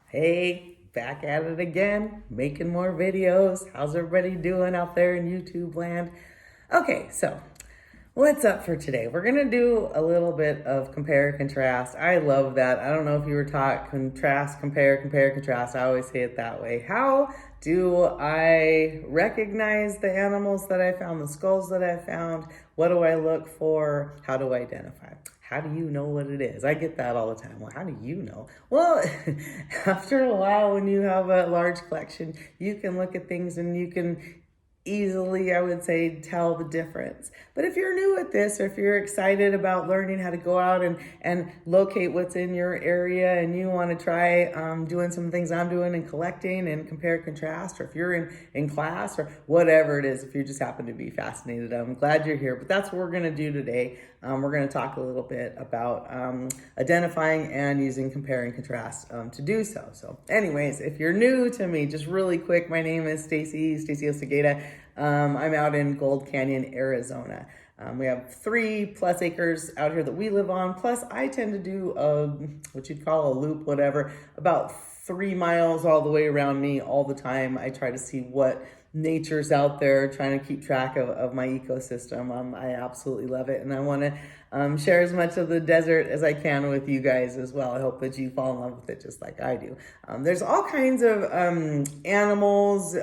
Hey, back at it again, making more videos. How's everybody doing out there in YouTube land? Okay, so what's up for today? We're gonna do a little bit of compare, contrast. I love that. I don't know if you were taught contrast, compare, contrast. I always say it that way. How do I recognize the animals that I found, the skulls that I found? What do I look for? How do I identify? How do you know what it is? I get that all the time. Well, how do you know? Well, after a while, when you have a large collection, you can look at things and you can easily, I would say, tell the difference. But if you're new at this, or if you're excited about learning how to go out and locate what's in your area, and you want to try doing some things I'm doing and collecting and compare contrast, or if you're in class or whatever it is, if you just happen to be fascinated, I'm glad you're here. But that's what we're going to do today. We're going to talk a little bit about identifying and using compare and contrast to do so. So anyways, if you're new to me, just really quick, my name is Stacy Osageda. I'm out in Gold Canyon, Arizona. We have 3+ acres out here that we live on. Plus I tend to do what you'd call a loop, whatever, about 3 miles all the way around me all the time. I try to see what nature's out there, trying to keep track of my ecosystem. I absolutely love it, and I want to share as much of the desert as I can with you guys as well. I hope that you fall in love with it just like I do. There's all kinds of animals,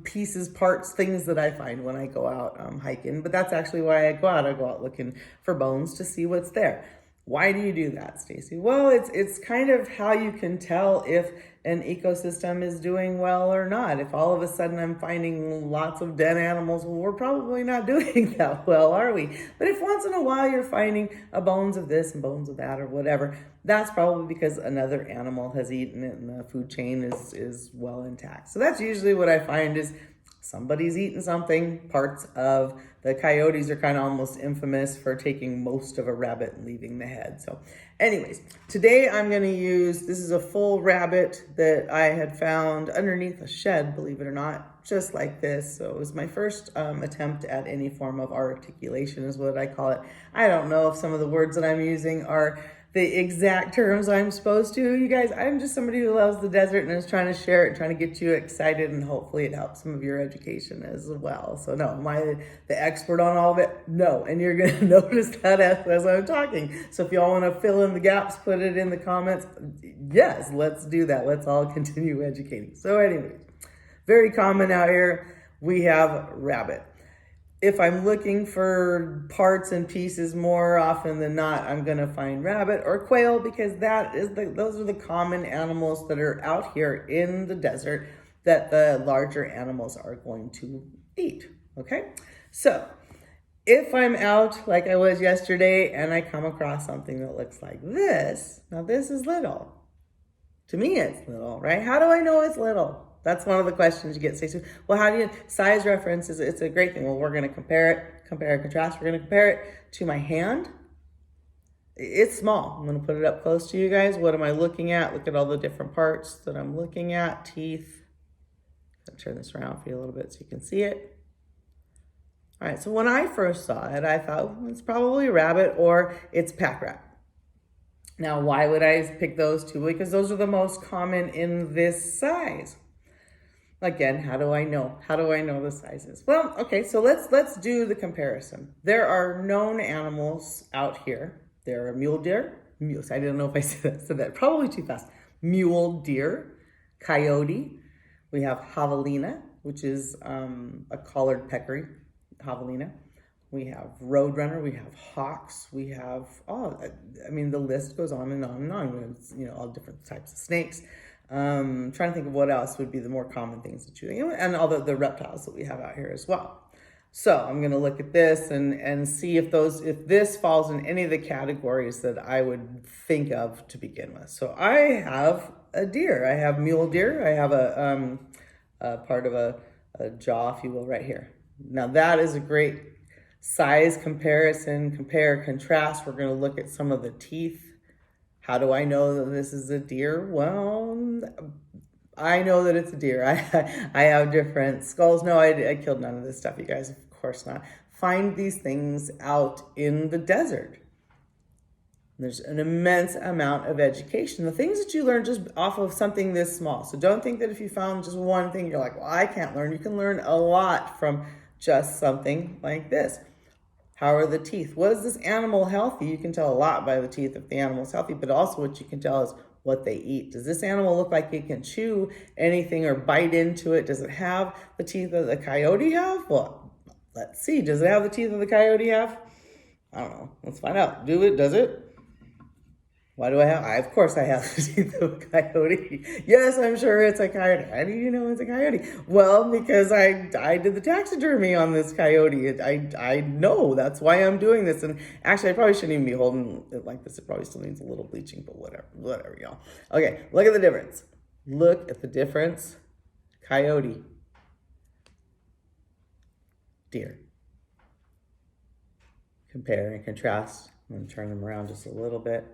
pieces, parts, things that I find when I go out hiking, but that's actually why I go out. I go out looking for bones to see what's there. Why do you do that, Stacy? Well, it's kind of how you can tell if an ecosystem is doing well or not. If all of a sudden I'm finding lots of dead animals, well, we're probably not doing that well, are we? But if once in a while you're finding bones of this and bones of that or whatever, that's probably because another animal has eaten it and the food chain is well intact. So that's usually what I find is somebody's eaten something. Parts of the coyotes are kind of almost infamous for taking most of a rabbit and leaving the head. So anyways, today I'm going to use, this is a full rabbit that I had found underneath a shed, believe it or not, just like this. So it was my first attempt at any form of articulation is what I call it. I don't know if some of the words that I'm using are the exact terms I'm supposed to. You guys, I'm just somebody who loves the desert and is trying to share it, trying to get you excited, and hopefully it helps some of your education as well. So no, am I the expert on all of it? No, and you're gonna notice that as I'm talking. So if y'all wanna fill in the gaps, put it in the comments. Yes, let's do that. Let's all continue educating. So anyways, very common out here, we have rabbit. If I'm looking for parts and pieces, more often than not, I'm going to find rabbit or quail, because those are the common animals that are out here in the desert that the larger animals are going to eat. Okay, so if I'm out like I was yesterday and I come across something that looks like this, now this is little. To me, it's little, right? How do I know it's little? That's one of the questions you get, Stacey. Well, how do you, size reference it's a great thing. Well, we're going to compare and contrast. We're going to compare it to my hand. It's small. I'm going to put it up close to you guys. What am I looking at? Look at all the different parts that I'm looking at. Teeth. I'll turn this around for you a little bit so you can see it. All right, so when I first saw it, I thought, well, it's probably a rabbit or it's pack rat. Now, why would I pick those two? Because those are the most common in this size. Again, how do I know? How do I know the sizes? Well, okay, so let's do the comparison. There are known animals out here. There are mule deer. I didn't know if I said that. Probably too fast. Mule deer, coyote. We have javelina, which is a collared peccary, javelina. We have roadrunner. We have hawks. We have the list goes on and on and on. We have, all different types of snakes. Trying to think of what else would be the more common things that and all the reptiles that we have out here as well. So I'm going to look at this and see if this falls in any of the categories that I would think of to begin with. So I have a deer. I have mule deer. I have a part of a jaw, if you will, right here. Now that is a great size comparison, compare, contrast. We're going to look at some of the teeth. How do I know that this is a deer? Well, I know that it's a deer. I have different skulls. No, I killed none of this stuff, you guys. Of course not. Find these things out in the desert. There's an immense amount of education. The things that you learn just off of something this small. So don't think that if you found just one thing, you're like, well, I can't learn. You can learn a lot from just something like this. How are the teeth? Was this animal healthy? You can tell a lot by the teeth if the animal's healthy, but also what you can tell is what they eat. Does this animal look like it can chew anything or bite into it? Does it have the teeth that the coyote have? Well, let's see. Does it have the teeth that the coyote have? I don't know. Let's find out. Does it? Why do I have? Of course I have the teeth of a coyote. Yes, I'm sure it's a coyote. How do you know it's a coyote? Well, because I did the taxidermy on this coyote. I know that's why I'm doing this. And actually, I probably shouldn't even be holding it like this. It probably still needs a little bleaching, but whatever, y'all. Okay, look at the difference. Look at the difference. Coyote. Deer. Compare and contrast. I'm going to turn them around just a little bit.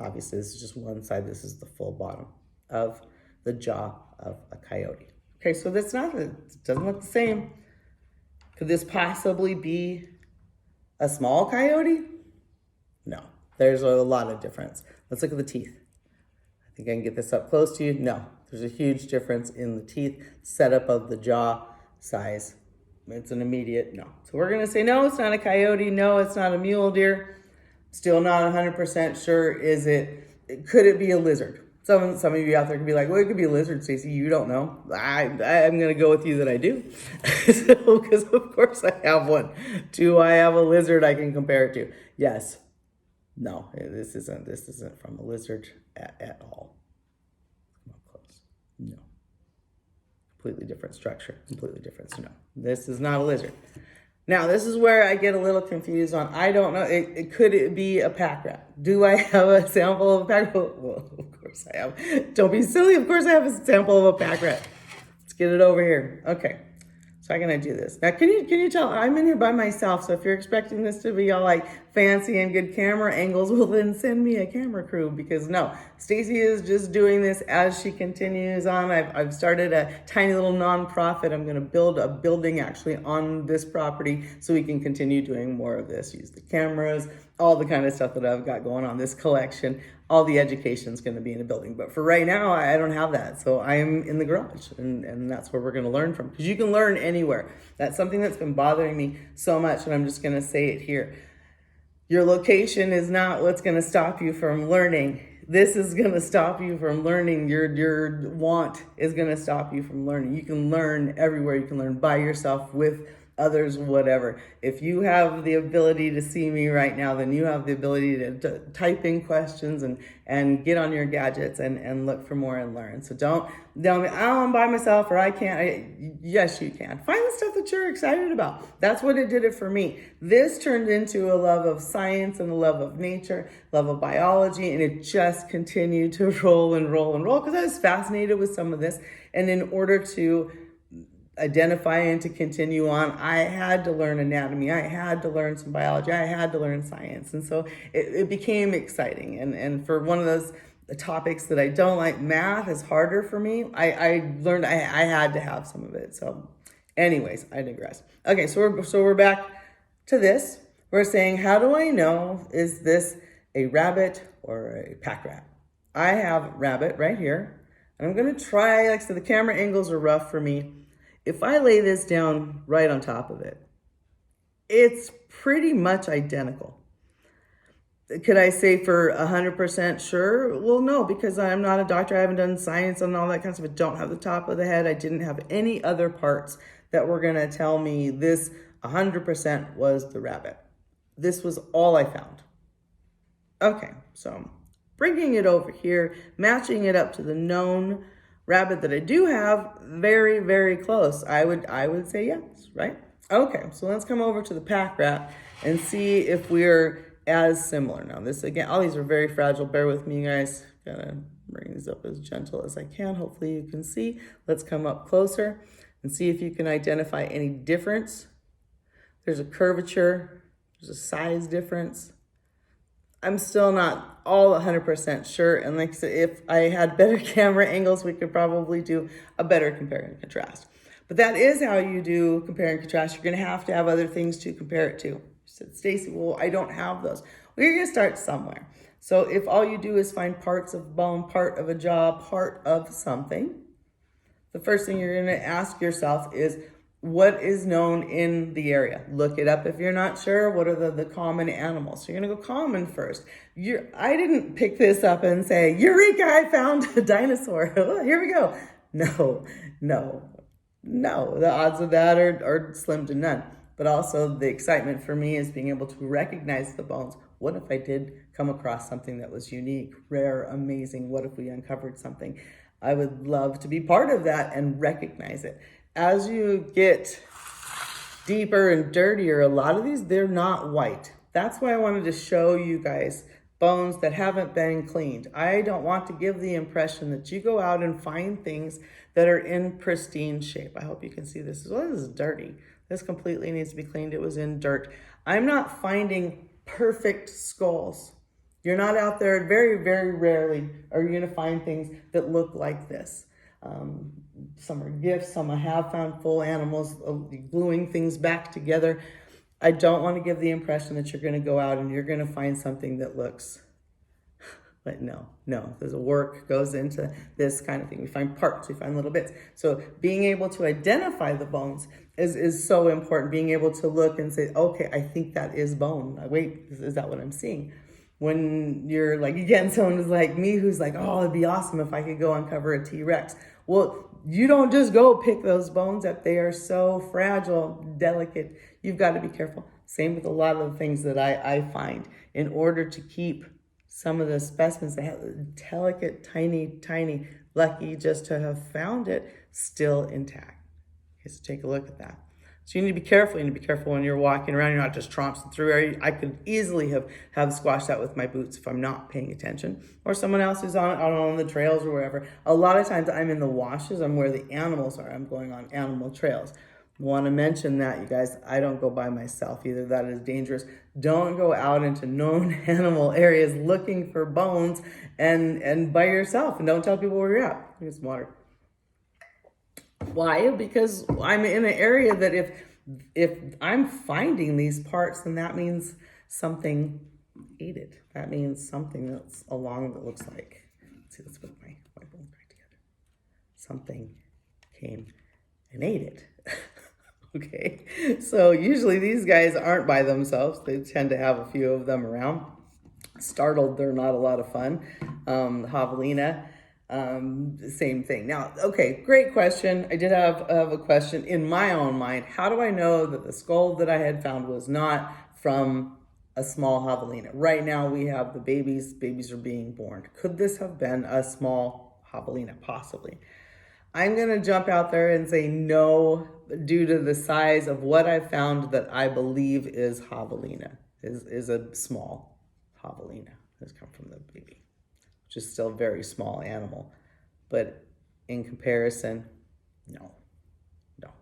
Obviously, this is just one side. This is the full bottom of the jaw of a coyote. Okay, so it doesn't look the same. Could this possibly be a small coyote? No, there's a lot of difference. Let's look at the teeth. I think I can get this up close to you. No, there's a huge difference in the teeth, setup of the jaw size. It's an immediate no. So we're gonna say no, it's not a coyote. No, it's not a mule deer. Still not 100% sure. Could it be a lizard? Some of you out there could be like, well, it could be a lizard, Stacey. You don't know. I'm going to go with you that I do. Because of course I have one. Do I have a lizard I can compare it to? Yes. No, this isn't from a lizard at all. Come up close. No. Completely different structure. Completely different. No, this is not a lizard. Now, this is where I get a little confused on, I don't know, could it be a pack rat? Do I have a sample of a pack rat? Well, of course I have. Don't be silly, of course I have a sample of a pack rat. Let's get it over here. Okay, so I'm gonna do this. Now, can you tell, I'm in here by myself, so if you're expecting this to be all like fancy and good camera angles, well then send me a camera crew, because no, Stacey is just doing this as she continues on. I've started a tiny little nonprofit. I'm gonna build a building actually on this property so we can continue doing more of this, use the cameras, all the kind of stuff that I've got going on, this collection, all the education is gonna be in a building. But for right now, I don't have that. So I am in the garage and that's where we're gonna learn from, because you can learn anywhere. That's something that's been bothering me so much, and I'm just gonna say it here. Your location is not what's going to stop you from learning. This is going to stop you from learning. Your want is going to stop you from learning. You can learn everywhere. You can learn by yourself, with others, whatever. If you have the ability to see me right now, then you have the ability to type in questions and get on your gadgets and look for more and learn. So don't I'm by myself, or I can't. Yes, you can. Find the stuff that you're excited about. That's what it did it for me. This turned into a love of science and a love of nature, love of biology, and it just continued to roll and roll and roll, because I was fascinated with some of this. And in order to identify and to continue on, I had to learn anatomy, I had to learn some biology, I had to learn science. And so it became exciting. And for one of those topics that I don't like, math is harder for me. I learned I had to have some of it. So anyways, I digress. Okay, so we're back to this. We're saying, how do I know, is this a rabbit or a pack rat? I have rabbit right here, and I'm gonna try, like I said, the camera angles are rough for me. If I lay this down right on top of it, it's pretty much identical. Could I say for 100% sure? Well, no, because I'm not a doctor. I haven't done science and all that kind of stuff. I don't have the top of the head. I didn't have any other parts that were going to tell me this 100% was the rabbit. This was all I found. Okay, so bringing it over here, matching it up to the known rabbit that I do have, very, very close. I would say yes, right? Okay, so let's come over to the pack rat and see if we're as similar. Now this, again, all these are very fragile. Bear with me, guys. Gotta bring these up as gentle as I can. Hopefully you can see. Let's come up closer and see if you can identify any difference. There's a curvature, there's a size difference. I'm still not all 100% sure. And like I said, if I had better camera angles, we could probably do a better compare and contrast. But that is how you do compare and contrast. You're gonna have to have other things to compare it to. said, Stacy, well, I don't have those. Well, you're going to start somewhere. So if all you do is find parts of bone, part of a jaw, part of something, the first thing you're going to ask yourself is, what is known in the area? Look it up if you're not sure. What are the common animals? So you're going to go common first. I didn't pick this up and say, Eureka, I found a dinosaur. Here we go. No. The odds of that are slim to none. But also the excitement for me is being able to recognize the bones. What if I did come across something that was unique, rare, amazing? What if we uncovered something? I would love to be part of that and recognize it. As you get deeper and dirtier, a lot of these, they're not white. That's why I wanted to show you guys bones that haven't been cleaned. I don't want to give the impression that you go out and find things that are in pristine shape. I hope you can see this. Well, this is dirty. This completely needs to be cleaned. It was in dirt. I'm not finding perfect skulls. You're not out there, very, very rarely are you going to find things that look like this. Some are gifts, some I have found full animals, gluing things back together. I don't want to give the impression that you're going to go out and you're going to find something that looks, but no, there's a work goes into this kind of thing. We find parts, we find little bits. So being able to identify the bones is so important. Being able to look and say, okay, I think that is bone. Wait, is that what I'm seeing? When you're like, again, someone who's like me, who's like, oh, it'd be awesome if I could go uncover a T-Rex. Well, you don't just go pick those bones up. They are so fragile, delicate. You've got to be careful. Same with a lot of the things that I find. In order to keep some of the specimens that have delicate, tiny, lucky just to have found it still intact. Okay, so take a look at that. So you need to be careful. You need to be careful when you're walking around. You're not just tromping through. I could easily have squashed that with my boots if I'm not paying attention. Or someone else who's on the trails or wherever. A lot of times I'm in the washes. I'm where the animals are. I'm going on animal trails. Want to mention that, you guys, I don't go by myself either. That is dangerous. Don't go out into known animal areas looking for bones and by yourself. And don't tell people where you're at. Here's some water. Why? Because I'm in an area that if I'm finding these parts, then that means something ate it. That means something that's along that looks like, let's put my bones back together. Something came and ate it. Okay, so usually these guys aren't by themselves. They tend to have a few of them around. Startled, they're not a lot of fun. Javelina. Same thing. Now, okay, great question. I did have a question in my own mind. How do I know that the skull that I had found was not from a small javelina? Right now we have the babies. Babies are being born. Could this have been a small javelina? Possibly. I'm going to jump out there and say no, due to the size of what I found that I believe is javelina, is a small javelina. Has come from the baby, which is still a very small animal. But in comparison, no,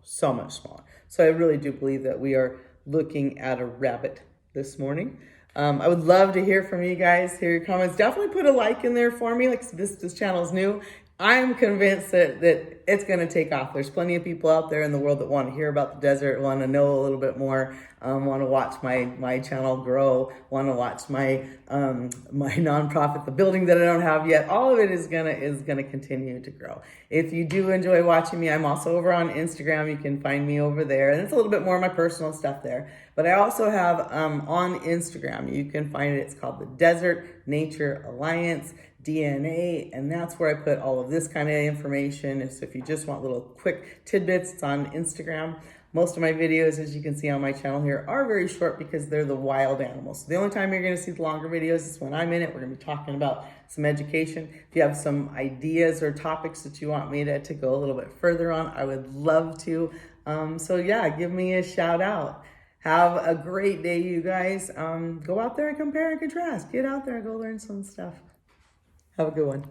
so much smaller. So I really do believe that we are looking at a rabbit this morning. I would love to hear from you guys, hear your comments. Definitely put a like in there for me. Like this channel is new. I'm convinced that it's going to take off. There's plenty of people out there in the world that want to hear about the desert, want to know a little bit more, want to watch my channel grow, want to watch my my nonprofit, the building that I don't have yet. All of it is gonna continue to grow. If you do enjoy watching me, I'm also over on Instagram. You can find me over there, and it's a little bit more of my personal stuff there. But I also have on Instagram, you can find it. It's called the Desert Nature Alliance. DNA, and that's where I put all of this kind of information. So if you just want little quick tidbits, it's on Instagram. Most of my videos, as you can see on my channel here, are very short because they're the wild animals. So the only time you're going to see the longer videos is when I'm in it. We're going to be talking about some education. If you have some ideas or topics that you want me to go a little bit further on, I would love to. So yeah, give me a shout out. Have a great day, you guys. Go out there and compare and contrast. Get out there and go learn some stuff. Have a good one.